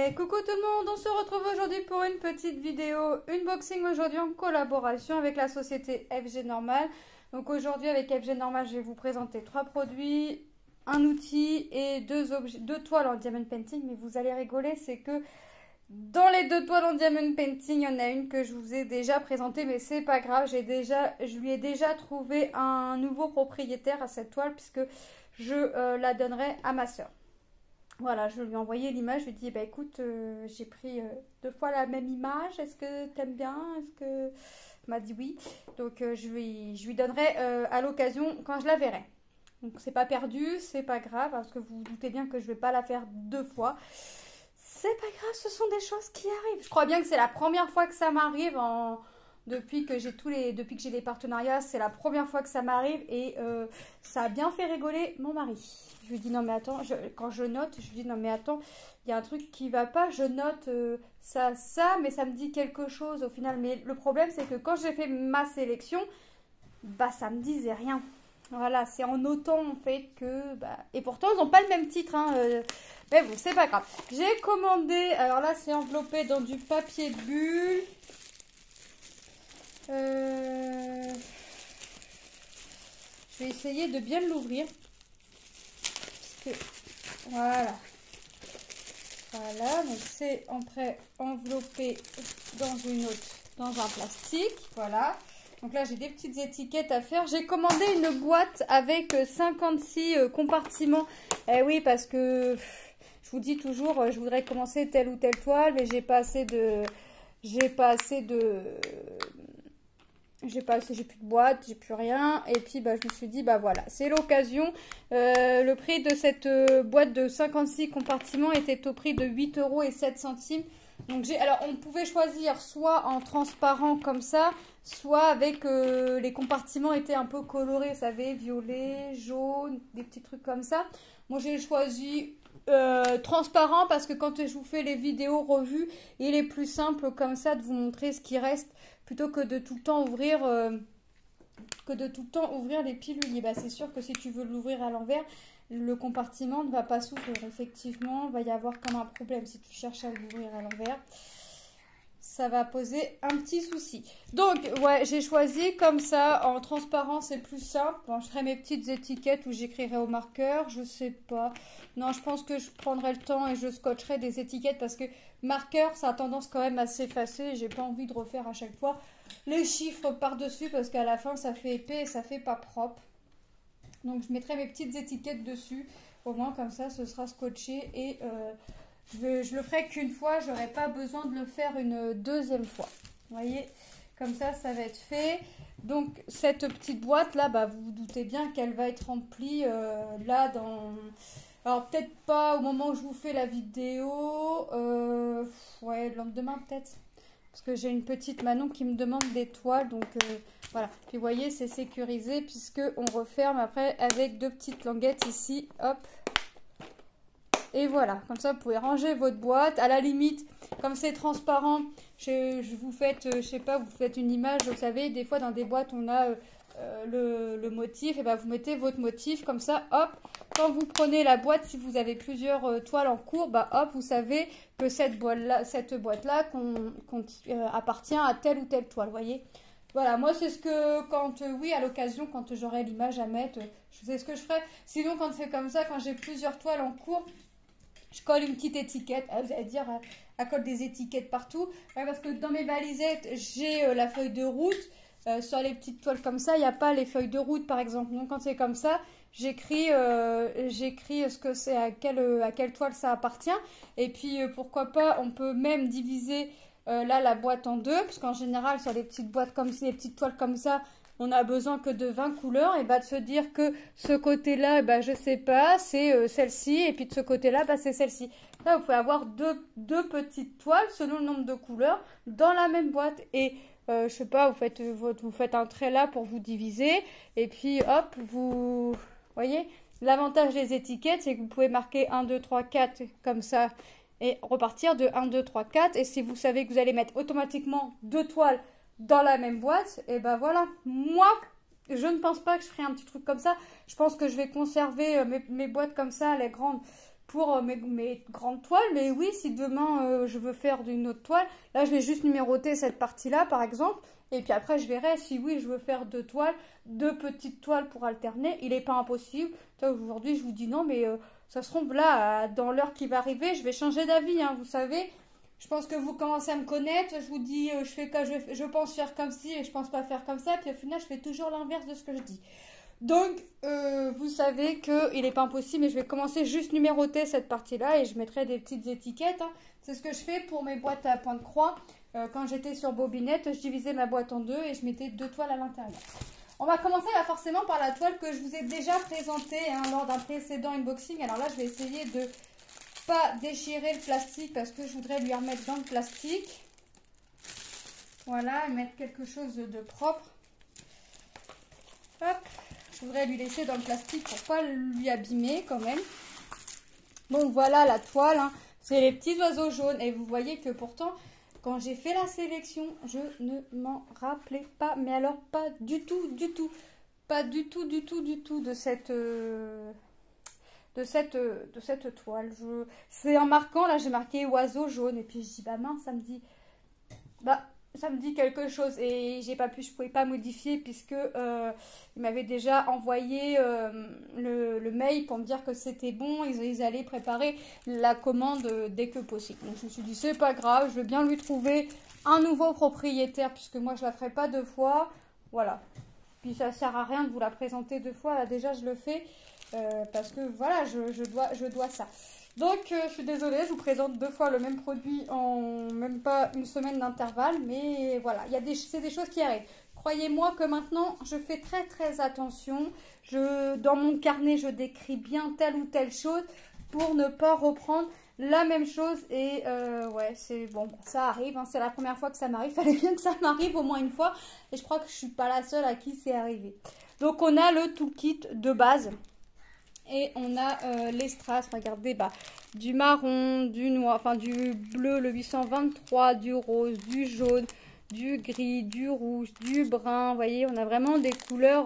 Et coucou tout le monde, on se retrouve aujourd'hui pour une petite vidéo unboxing aujourd'hui en collaboration avec la société FG Normal. Donc aujourd'hui avec FG Normal, je vais vous présenter 3 produits, un outil et deux toiles en diamond painting. Mais vous allez rigoler, c'est que dans les 2 toiles en diamond painting, il y en a une que je vous ai déjà présentée, mais c'est pas grave, je lui ai déjà trouvé un nouveau propriétaire à cette toile puisque je la donnerai à ma soeur. Voilà, je lui ai envoyé l'image, je lui ai dit, bah écoute, j'ai pris 2 fois la même image, est-ce que t'aimes bien? Est-ce que... Elle m'a dit oui, donc je lui donnerai à l'occasion quand je la verrai. Donc c'est pas perdu, c'est pas grave, parce que vous vous doutez bien que je vais pas la faire 2 fois. C'est pas grave, ce sont des choses qui arrivent. Je crois bien que c'est la première fois que ça m'arrive depuis que j'ai les partenariats, c'est la première fois que ça m'arrive et ça a bien fait rigoler mon mari. Je lui dis non mais attends, quand je note, je lui dis non mais attends, il y a un truc qui va pas, je note ça, mais ça me dit quelque chose au final. Mais le problème c'est que quand j'ai fait ma sélection, bah ça me disait rien. Voilà, c'est en notant en fait que... et pourtant ils n'ont pas le même titre, hein, mais bon, c'est pas grave. J'ai commandé, alors là c'est enveloppé dans du papier de bulle. Je vais essayer de bien l'ouvrir. Voilà. Voilà, donc c'est enveloppé dans un plastique. Voilà. Donc là, j'ai des petites étiquettes à faire. J'ai commandé une boîte avec 56 compartiments. Eh oui, parce que je vous dis toujours, je voudrais commencer telle ou telle toile, mais j'ai plus de boîte, j'ai plus rien. Et puis, je me suis dit, voilà, c'est l'occasion. Le prix de cette boîte de 56 compartiments était au prix de 8,07 €. Donc, alors, on pouvait choisir soit en transparent comme ça, soit avec les compartiments étaient un peu colorés, vous savez, violet, jaune, des petits trucs comme ça. Moi, j'ai choisi transparent parce que quand je vous fais les vidéos revues, il est plus simple comme ça de vous montrer ce qui reste plutôt que de tout le temps ouvrir les piluliers. C'est sûr que si tu veux l'ouvrir à l'envers, le compartiment ne va pas s'ouvrir. Effectivement, il va y avoir comme un problème si tu cherches à l'ouvrir à l'envers. Ça va poser un petit souci. Donc, ouais, j'ai choisi comme ça. En transparent, c'est plus simple. Bon, je ferai mes petites étiquettes où j'écrirai au marqueur. Je sais pas. Non, je pense que je prendrai le temps et je scotcherai des étiquettes parce que marqueur, ça a tendance quand même à s'effacer. J'ai pas envie de refaire à chaque fois les chiffres par-dessus parce qu'à la fin, ça fait épais et ça fait pas propre. Donc, je mettrai mes petites étiquettes dessus. Au moins, comme ça, ce sera scotché et... je le ferai qu'une fois, je n'aurai pas besoin de le faire une deuxième fois. Vous voyez, comme ça, ça va être fait. Donc, cette petite boîte-là, vous vous doutez bien qu'elle va être remplie là dans... Alors, peut-être pas au moment où je vous fais la vidéo. Ouais, le lendemain peut-être. Parce que j'ai une petite Manon qui me demande des toiles. Donc, voilà. Puis, vous voyez, c'est sécurisé puisqu'on referme après avec 2 petites languettes ici. Hop. Et voilà, comme ça vous pouvez ranger votre boîte. À la limite, comme c'est transparent, vous faites, je sais pas, vous faites une image, vous savez, des fois dans des boîtes on a le motif, et vous mettez votre motif comme ça, hop. Quand vous prenez la boîte, si vous avez plusieurs toiles en cours, hop, vous savez que cette boîte-là appartient à telle ou telle toile, vous voyez. Voilà, moi c'est ce que, oui, à l'occasion, quand j'aurai l'image à mettre, je sais ce que je ferai. Sinon, quand c'est comme ça, quand j'ai plusieurs toiles en cours, je colle une petite étiquette. Vous allez dire, elle colle des étiquettes partout. Ouais, parce que dans mes valisettes, j'ai la feuille de route. Sur les petites toiles comme ça, il n'y a pas les feuilles de route, par exemple. Donc, quand c'est comme ça, j'écris ce que c'est, à quelle toile ça appartient. Et puis, pourquoi pas, on peut même diviser là la boîte en 2. Parce qu'en général, sur les petites boîtes comme ça, les petites toiles comme ça, on a besoin que de 20 couleurs, et de se dire que ce côté-là, je sais pas, c'est celle-ci, et puis de ce côté-là, c'est celle-ci. Là, vous pouvez avoir deux petites toiles selon le nombre de couleurs dans la même boîte. Et je sais pas, vous faites un trait là pour vous diviser, et puis hop, vous voyez, l'avantage des étiquettes, c'est que vous pouvez marquer 1, 2, 3, 4 comme ça, et repartir de 1, 2, 3, 4. Et si vous savez que vous allez mettre automatiquement 2 toiles dans la même boîte, et voilà. Moi, je ne pense pas que je ferai un petit truc comme ça. Je pense que je vais conserver mes boîtes comme ça, les grandes, pour mes grandes toiles. Mais oui, si demain je veux faire d'une autre toile, là je vais juste numéroter cette partie-là par exemple. Et puis après je verrai si oui je veux faire deux toiles, deux petites toiles pour alterner. Il n'est pas impossible. Aujourd'hui je vous dis non, mais ça se trouve là, dans l'heure qui va arriver, je vais changer d'avis, hein, vous savez. Je pense que vous commencez à me connaître. Je vous dis, je pense faire comme ci et je pense pas faire comme ça. Puis au final, je fais toujours l'inverse de ce que je dis. Donc, vous savez qu'il n'est pas impossible, mais je vais commencer juste numéroter cette partie-là et je mettrai des petites étiquettes. Hein. C'est ce que je fais pour mes boîtes à point de croix. Quand j'étais sur bobinette, je divisais ma boîte en deux et je mettais deux toiles à l'intérieur. On va commencer là forcément par la toile que je vous ai déjà présentée hein, lors d'un précédent unboxing. Alors là, je vais essayer de pas déchirer le plastique parce que je voudrais lui remettre dans le plastique. Voilà, et mettre quelque chose de propre. Hop, je voudrais lui laisser dans le plastique pour pas lui abîmer quand même. Donc voilà la toile, hein. C'est les petits oiseaux jaunes et vous voyez que pourtant quand j'ai fait la sélection, je ne m'en rappelais pas, mais alors pas du tout, pas du tout de cette toile. C'est en marquant, là j'ai marqué oiseau jaune et puis je dis bah mince, ça me dit quelque chose et je pouvais pas modifier puisque il m'avait déjà envoyé le mail pour me dire que c'était bon, ils allaient préparer la commande dès que possible. Donc je me suis dit c'est pas grave, je vais bien lui trouver un nouveau propriétaire puisque moi je la ferai pas deux fois, voilà. Puis ça sert à rien de vous la présenter deux fois, là déjà je le fais parce que voilà je dois ça. Donc, je suis désolée, je vous présente deux fois le même produit en même pas une semaine d'intervalle. Mais voilà, c'est des choses qui arrivent. Croyez-moi que maintenant, je fais très attention. Dans mon carnet, je décris bien telle ou telle chose pour ne pas reprendre la même chose. Et ouais, c'est bon, ça arrive. Hein, c'est la première fois que ça m'arrive. Il fallait bien que ça m'arrive au moins une fois. Et je crois que je ne suis pas la seule à qui c'est arrivé. Donc, on a le toolkit de base. Et on a les strass, regardez, du marron, du noir, enfin du bleu, le 823, du rose, du jaune, du gris, du rouge, du brun. Vous voyez, on a vraiment des couleurs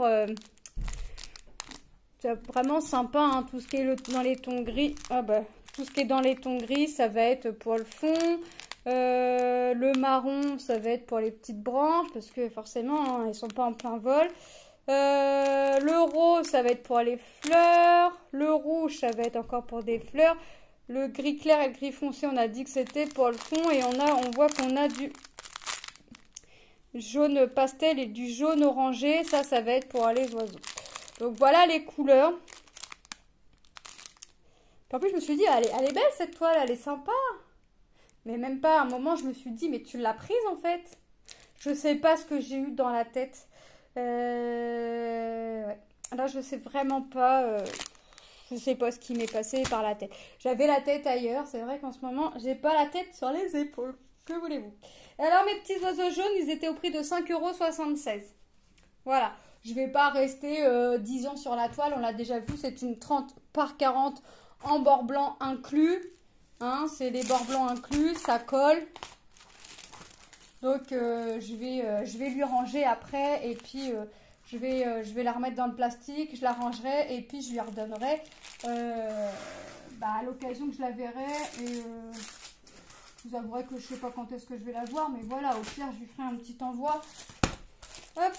vraiment sympa. Hein, tout ce qui est dans les tons gris, tout ce qui est dans les tons gris, ça va être pour le fond. Le marron, ça va être pour les petites branches parce que forcément, hein, elles ne sont pas en plein vol. Le rose, ça va être pour les fleurs. Le rouge, ça va être encore pour des fleurs. Le gris clair et le gris foncé, on a dit que c'était pour le fond. Et on voit qu'on a du jaune pastel et du jaune orangé. Ça va être pour les oiseaux. Donc voilà les couleurs. En plus, je me suis dit, elle est belle cette toile, elle est sympa. Mais même pas à un moment, je me suis dit, mais tu l'as prise en fait. Je sais pas ce que j'ai eu dans la tête. Ouais. Là je sais vraiment pas je sais pas ce qui m'est passé par la tête. J'avais la tête ailleurs, c'est vrai qu'en ce moment j'ai pas la tête sur les épaules, que voulez-vous. Alors mes petits oiseaux jaunes, ils étaient au prix de 5,76 €. Voilà, je vais pas rester 10 ans sur la toile, on l'a déjà vu, c'est une 30 par 40 en bord blanc inclus, hein, c'est les bords blancs inclus, ça colle. Donc je vais lui ranger après et puis je vais la remettre dans le plastique, je la rangerai et puis je lui redonnerai à l'occasion que je la verrai. Et je vous avouerai que je sais pas quand est-ce que je vais la voir, mais voilà, au pire je lui ferai un petit envoi. Hop,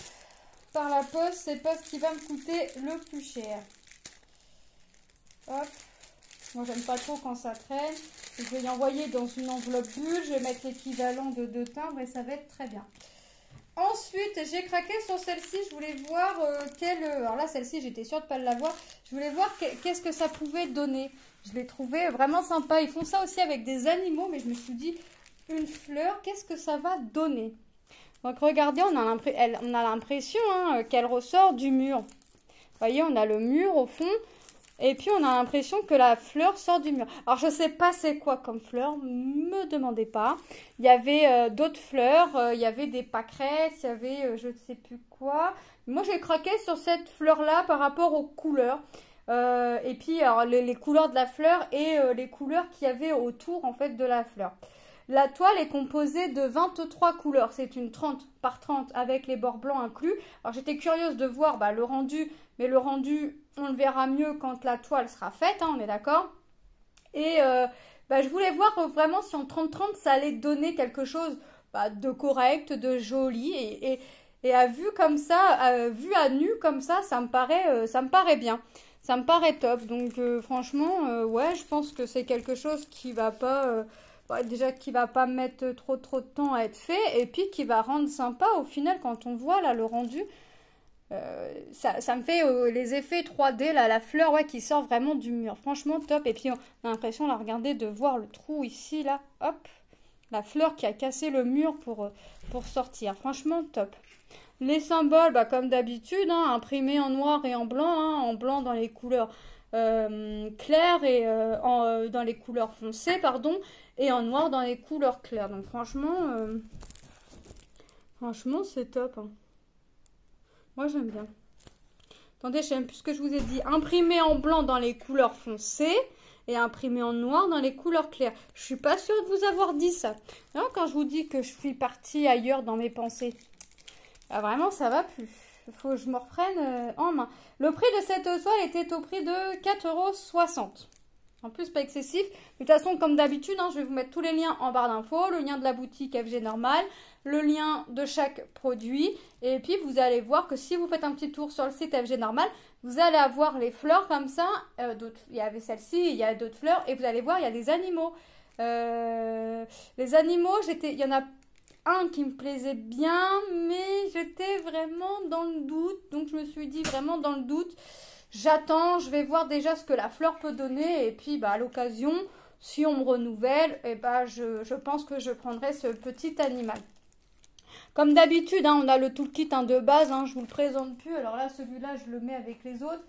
par la poste, c'est pas ce qui va me coûter le plus cher. Hop. Moi, j'aime pas trop quand ça traîne. Je vais y envoyer dans une enveloppe bulle. Je vais mettre l'équivalent de 2 timbres et ça va être très bien. Ensuite, j'ai craqué sur celle-ci. Je voulais voir alors là, celle-ci, j'étais sûre de ne pas l'avoir. Je voulais voir qu'est-ce que ça pouvait donner. Je l'ai trouvé vraiment sympa. Ils font ça aussi avec des animaux, mais je me suis dit, une fleur, qu'est-ce que ça va donner? Donc, regardez, on a l'impression qu'elle ressort du mur. Vous voyez, on a le mur au fond. Et puis, on a l'impression que la fleur sort du mur. Alors, je ne sais pas c'est quoi comme fleur. Me demandez pas. Il y avait d'autres fleurs. Il y avait des pâquerettes. Il y avait je ne sais plus quoi. Moi, j'ai craqué sur cette fleur-là par rapport aux couleurs. Et puis, alors, les couleurs de la fleur et les couleurs qu'il y avait autour, en fait, de la fleur. La toile est composée de 23 couleurs. C'est une 30 par 30 avec les bords blancs inclus. Alors, j'étais curieuse de voir le rendu. Mais le rendu, on le verra mieux quand la toile sera faite, hein, on est d'accord. Et je voulais voir vraiment si en 30-30 ça allait donner quelque chose de correct, de joli. Et à vue comme ça, vue à nu comme ça me paraît bien. Ça me paraît top. Donc franchement, ouais, je pense que c'est quelque chose qui va pas... déjà qui va pas mettre trop de temps à être fait. Et puis qui va rendre sympa au final quand on voit là le rendu. Ça me fait les effets 3D, là, la fleur qui sort vraiment du mur. Franchement, top. Et puis, on a l'impression, là, regardez, de voir le trou ici, là. Hop. La fleur qui a cassé le mur pour sortir. Franchement, top. Les symboles, comme d'habitude, imprimés en noir et en blanc. En blanc dans les couleurs claires et dans les couleurs foncées, pardon. Et en noir dans les couleurs claires. Donc, franchement, c'est top. Moi, j'aime bien. Attendez, je sais même plus ce que je vous ai dit. Imprimé en blanc dans les couleurs foncées et imprimé en noir dans les couleurs claires. Je suis pas sûre de vous avoir dit ça. Non, quand je vous dis que je suis partie ailleurs dans mes pensées. Vraiment, ça va plus. Il faut que je me reprenne en main. Le prix de cette toile était au prix de 4,60 €. En plus, pas excessif. De toute façon, comme d'habitude, je vais vous mettre tous les liens en barre d'infos. Le lien de la boutique FG Normal, le lien de chaque produit. Et puis, vous allez voir que si vous faites un petit tour sur le site FG Normal, vous allez avoir les fleurs comme ça. Il y avait celle-ci, il y a d'autres fleurs. Et vous allez voir, il y a des animaux. Les animaux, il y en a un qui me plaisait bien, mais j'étais vraiment dans le doute. Donc, je me suis dit vraiment dans le doute. J'attends, je vais voir déjà ce que la fleur peut donner. Et puis, à l'occasion, si on me renouvelle, je pense que je prendrai ce petit animal. Comme d'habitude, on a le toolkit de base. Je vous le présente plus. Alors là, celui-là, je le mets avec les autres.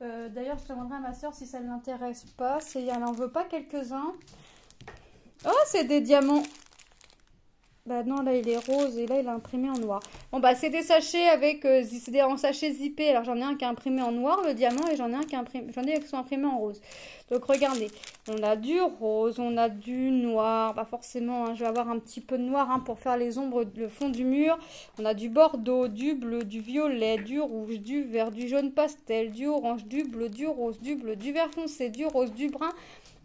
D'ailleurs, je demanderai à ma soeur si ça ne l'intéresse pas. Si elle n'en veut pas quelques-uns. Oh, c'est des diamants. Non, là il est rose et là il est imprimé en noir. Bon c'est des sachets avec c'est en sachet zippé. Alors j'en ai un qui est imprimé en noir, le diamant, et j'en ai un qui sont imprimés en rose. Donc regardez, on a du rose, on a du noir. Forcément, je vais avoir un petit peu de noir pour faire les ombres, le fond du mur. On a du bordeaux, du bleu, du violet, du rouge, du vert, du jaune pastel, du orange, du bleu, du rose, du bleu, du vert foncé, du rose, du brun,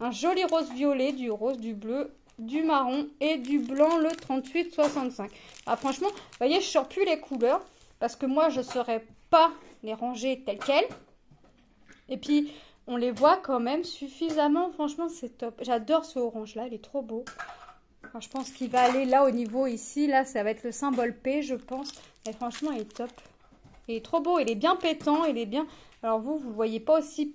un joli rose violet, du rose, du bleu, du marron et du blanc, le 38,65. Franchement, vous voyez, je ne sors plus les couleurs parce que moi, je ne saurais pas les ranger telles quelles. Et puis, on les voit quand même suffisamment. Franchement, c'est top. J'adore ce orange-là, il est trop beau. Je pense qu'il va aller là au niveau ici. Là, ça va être le symbole P, je pense. Et franchement, il est top. Il est trop beau, il est bien pétant, il est bien... Alors vous ne le voyez pas aussi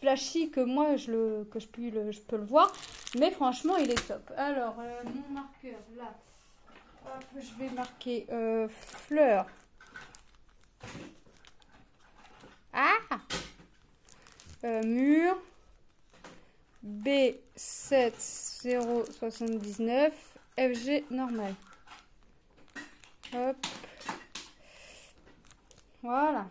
flashy que moi je peux le voir, mais franchement il est top. Alors mon marqueur là, hop, je vais marquer fleur mur B7079 FG normal. Hop, voilà.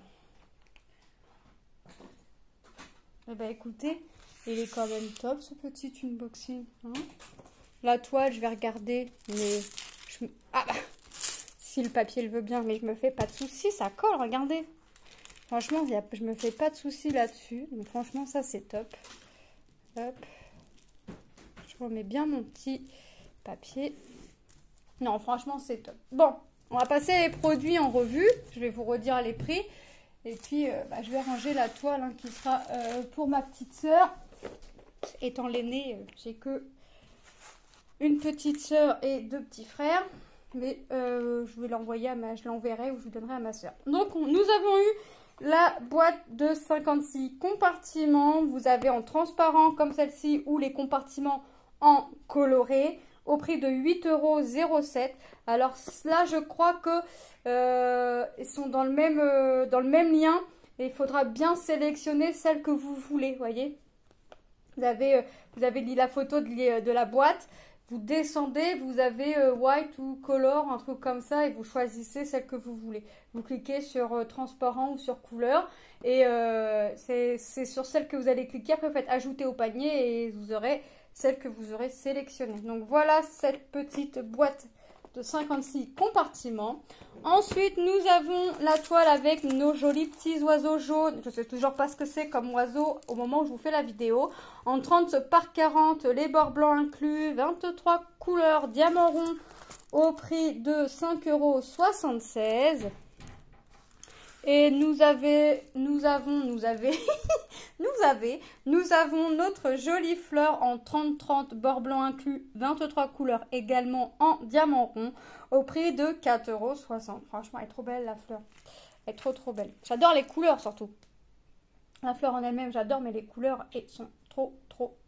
Écoutez, il est quand même top ce petit unboxing. La toile, je vais regarder, mais si le papier le veut bien, mais je me fais pas de soucis, ça colle, regardez. Franchement, je me fais pas de soucis là-dessus. Donc franchement, ça c'est top. Hop. Je remets bien mon petit papier. Non, franchement, c'est top. Bon, on va passer les produits en revue. Je vais vous redire les prix. Et puis, je vais ranger la toile qui sera pour ma petite sœur. Étant l'aînée, j'ai que une petite sœur et 2 petits frères. Mais je vais l'envoyer je l'enverrai ou je vous donnerai à ma sœur. Donc, nous avons eu la boîte de 56 compartiments. Vous avez en transparent comme celle-ci ou les compartiments en coloré au prix de 8,07 €. Alors là, je crois que ils sont dans le même lien. Et il faudra bien sélectionner celle que vous voulez, voyez. Vous avez la photo de la boîte. Vous descendez, vous avez white ou color, un truc comme ça, et vous choisissez celle que vous voulez. Vous cliquez sur transparent ou sur couleur, et c'est sur celle que vous allez cliquer. Après, vous faites ajouter au panier et vous aurez celle que vous aurez sélectionnée. Donc voilà cette petite boîte de 56 compartiments. Ensuite, nous avons la toile avec nos jolis petits oiseaux jaunes. Je ne sais toujours pas ce que c'est comme oiseau au moment où je vous fais la vidéo. En 30 par 40, les bords blancs inclus, 23 couleurs diamant rond au prix de 5,76 €. Et nous avons notre jolie fleur en 30-30, bord blanc inclus, 23 couleurs également en diamant rond au prix de 4,60 €. Franchement, elle est trop belle la fleur. Elle est trop belle. J'adore les couleurs surtout. La fleur en elle-même, j'adore, mais les couleurs sont trop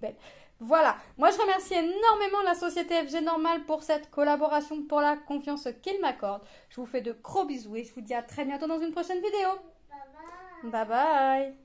belles. Voilà, moi je remercie énormément la société FG Normal pour cette collaboration, pour la confiance qu'ils m'accordent. Je vous fais de gros bisous et je vous dis à très bientôt dans une prochaine vidéo. Bye bye. Bye bye.